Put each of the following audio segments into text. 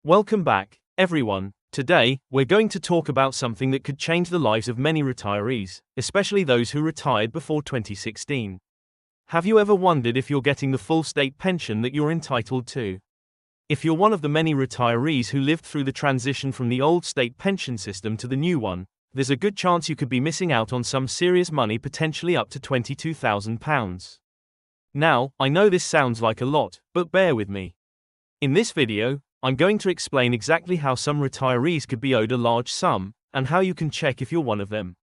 Welcome back, everyone. Today, we're going to talk about something that could change the lives of many retirees, especially those who retired before 2016. Have you ever wondered if you're getting the full state pension that you're entitled to? If you're one of the many retirees who lived through the transition from the old state pension system to the new one, there's a good chance you could be missing out on some serious money, potentially up to £22,000. Now, I know this sounds like a lot, but bear with me. In this video, I'm going to explain exactly how some retirees could be owed a large sum, and how you can check if you're one of them.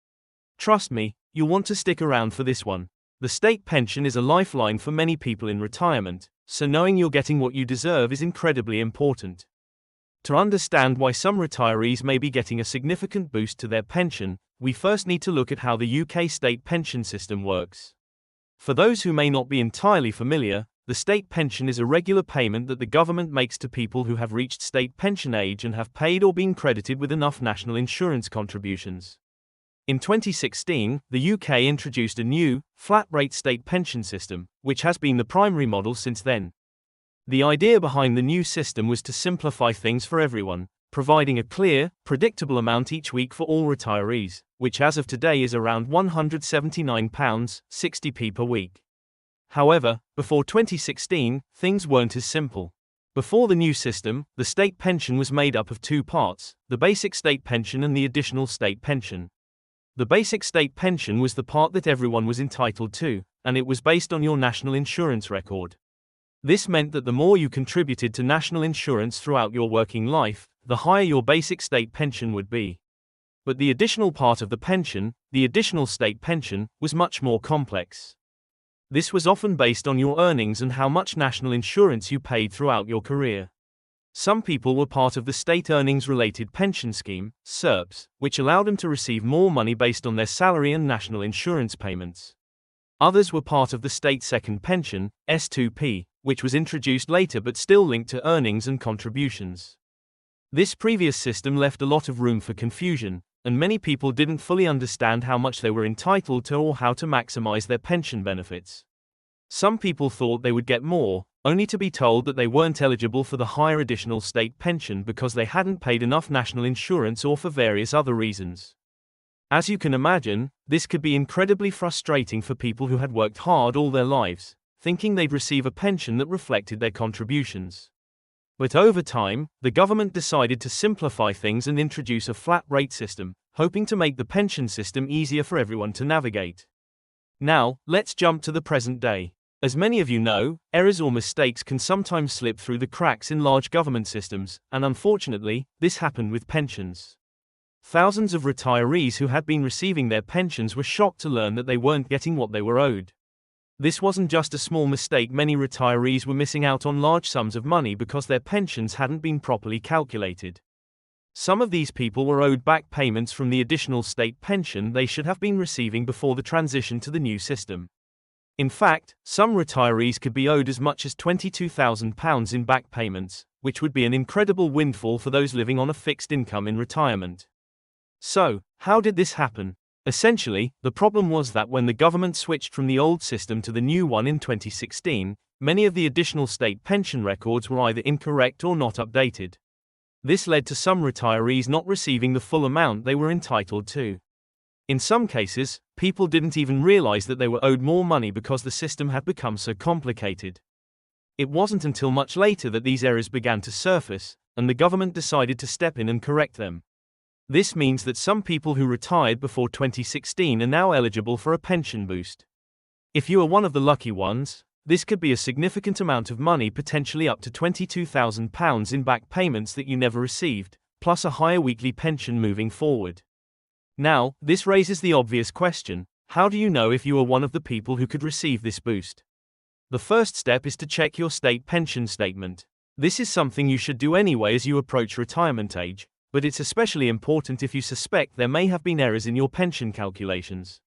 Trust me, you'll want to stick around for this one. The state pension is a lifeline for many people in retirement, so knowing you're getting what you deserve is incredibly important. To understand why some retirees may be getting a significant boost to their pension, we first need to look at how the UK state pension system works. For those who may not be entirely familiar, the state pension is a regular payment that the government makes to people who have reached state pension age and have paid or been credited with enough national insurance contributions. In 2016, the UK introduced a new, flat-rate state pension system, which has been the primary model since then. The idea behind the new system was to simplify things for everyone, providing a clear, predictable amount each week for all retirees, which as of today is around £179.60 per week. However, before 2016, things weren't as simple. Before the new system, the state pension was made up of two parts, the basic state pension and the additional state pension. The basic state pension was the part that everyone was entitled to, and it was based on your national insurance record. This meant that the more you contributed to national insurance throughout your working life, the higher your basic state pension would be. But the additional part of the pension, the additional state pension, was much more complex. This was often based on your earnings and how much national insurance you paid throughout your career. Some people were part of the State Earnings Related Pension Scheme, SERPS, which allowed them to receive more money based on their salary and national insurance payments. Others were part of the State Second Pension, S2P, which was introduced later but still linked to earnings and contributions. This previous system left a lot of room for confusion, and many people didn't fully understand how much they were entitled to or how to maximize their pension benefits. Some people thought they would get more, only to be told that they weren't eligible for the higher additional state pension because they hadn't paid enough national insurance or for various other reasons. As you can imagine, this could be incredibly frustrating for people who had worked hard all their lives, thinking they'd receive a pension that reflected their contributions. But over time, the government decided to simplify things and introduce a flat rate system, hoping to make the pension system easier for everyone to navigate. Now, let's jump to the present day. As many of you know, errors or mistakes can sometimes slip through the cracks in large government systems, and unfortunately, this happened with pensions. Thousands of retirees who had been receiving their pensions were shocked to learn that they weren't getting what they were owed. This wasn't just a small mistake, many retirees were missing out on large sums of money because their pensions hadn't been properly calculated. Some of these people were owed back payments from the additional state pension they should have been receiving before the transition to the new system. In fact, some retirees could be owed as much as £22,000 in back payments, which would be an incredible windfall for those living on a fixed income in retirement. So, how did this happen? Essentially, the problem was that when the government switched from the old system to the new one in 2016, many of the additional state pension records were either incorrect or not updated. This led to some retirees not receiving the full amount they were entitled to. In some cases, people didn't even realize that they were owed more money because the system had become so complicated. It wasn't until much later that these errors began to surface, and the government decided to step in and correct them. This means that some people who retired before 2016 are now eligible for a pension boost. If you are one of the lucky ones, this could be a significant amount of money, potentially up to £22,000 in back payments that you never received, plus a higher weekly pension moving forward. Now, this raises the obvious question: how do you know if you are one of the people who could receive this boost? The first step is to check your state pension statement. This is something you should do anyway as you approach retirement age, but it's especially important if you suspect there may have been errors in your pension calculations.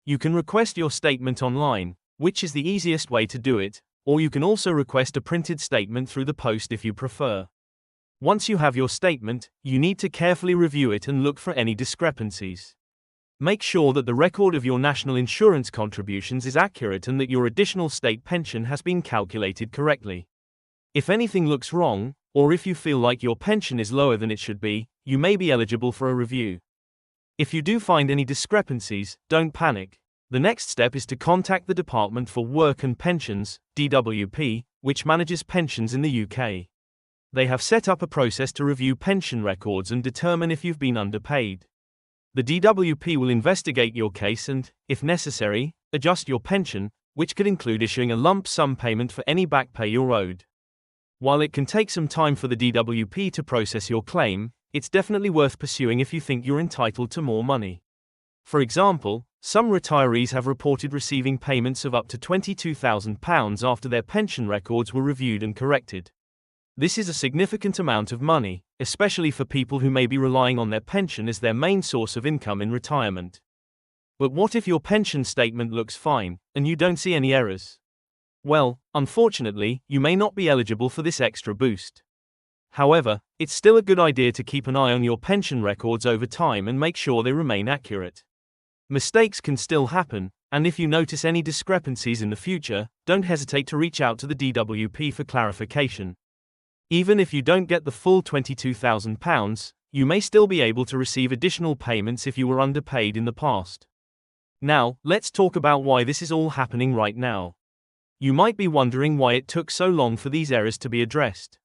You can request your statement online, which is the easiest way to do it, or you can also request a printed statement through the post if you prefer. Once you have your statement, you need to carefully review it and look for any discrepancies. Make sure that the record of your national insurance contributions is accurate and that your additional state pension has been calculated correctly. If anything looks wrong, or if you feel like your pension is lower than it should be, you may be eligible for a review. If you do find any discrepancies, don't panic. The next step is to contact the Department for Work and Pensions, DWP, which manages pensions in the UK. They have set up a process to review pension records and determine if you've been underpaid. The DWP will investigate your case and, if necessary, adjust your pension, which could include issuing a lump sum payment for any back pay you're owed. While it can take some time for the DWP to process your claim, it's definitely worth pursuing if you think you're entitled to more money. For example, some retirees have reported receiving payments of up to £22,000 after their pension records were reviewed and corrected. This is a significant amount of money, especially for people who may be relying on their pension as their main source of income in retirement. But what if your pension statement looks fine, and you don't see any errors? Well, unfortunately, you may not be eligible for this extra boost. However, it's still a good idea to keep an eye on your pension records over time and make sure they remain accurate. Mistakes can still happen, and if you notice any discrepancies in the future, don't hesitate to reach out to the DWP for clarification. Even if you don't get the full £22,000, you may still be able to receive additional payments if you were underpaid in the past. Now, let's talk about why this is all happening right now. You might be wondering why it took so long for these errors to be addressed.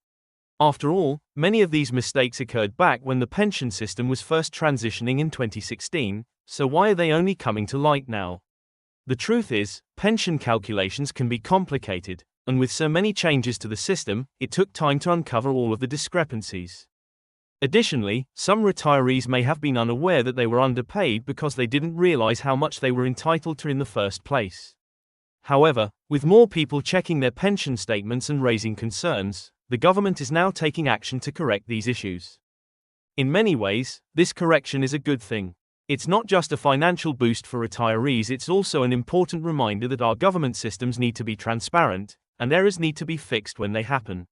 After all, many of these mistakes occurred back when the pension system was first transitioning in 2016, so why are they only coming to light now? The truth is, pension calculations can be complicated, and with so many changes to the system, it took time to uncover all of the discrepancies. Additionally, some retirees may have been unaware that they were underpaid because they didn't realize how much they were entitled to in the first place. However, with more people checking their pension statements and raising concerns, the government is now taking action to correct these issues. In many ways, this correction is a good thing. It's not just a financial boost for retirees, it's also an important reminder that our government systems need to be transparent, and errors need to be fixed when they happen.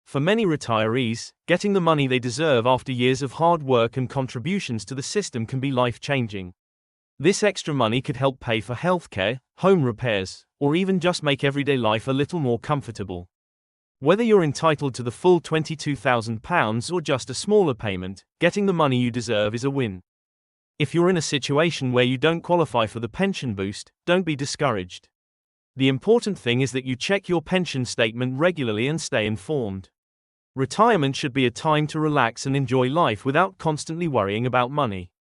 For many retirees, getting the money they deserve after years of hard work and contributions to the system can be life-changing. This extra money could help pay for healthcare, home repairs, or even just make everyday life a little more comfortable. Whether you're entitled to the full £22,000 or just a smaller payment, getting the money you deserve is a win. If you're in a situation where you don't qualify for the pension boost, don't be discouraged. The important thing is that you check your pension statement regularly and stay informed. Retirement should be a time to relax and enjoy life without constantly worrying about money.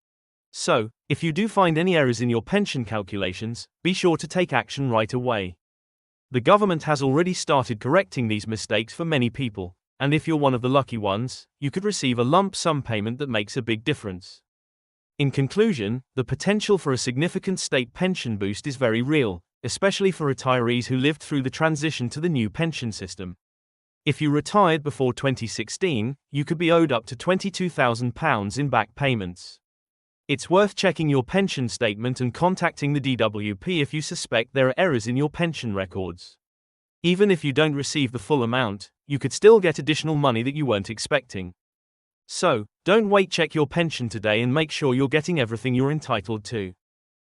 So, if you do find any errors in your pension calculations, be sure to take action right away. The government has already started correcting these mistakes for many people, and if you're one of the lucky ones, you could receive a lump sum payment that makes a big difference. In conclusion, the potential for a significant state pension boost is very real, especially for retirees who lived through the transition to the new pension system. If you retired before 2016, you could be owed up to £22,000 in back payments. It's worth checking your pension statement and contacting the DWP if you suspect there are errors in your pension records. Even if you don't receive the full amount, you could still get additional money that you weren't expecting. So, don't wait, check your pension today and make sure you're getting everything you're entitled to.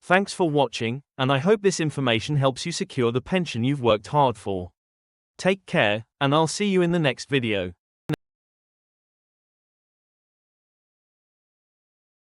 Thanks for watching, and I hope this information helps you secure the pension you've worked hard for. Take care, and I'll see you in the next video.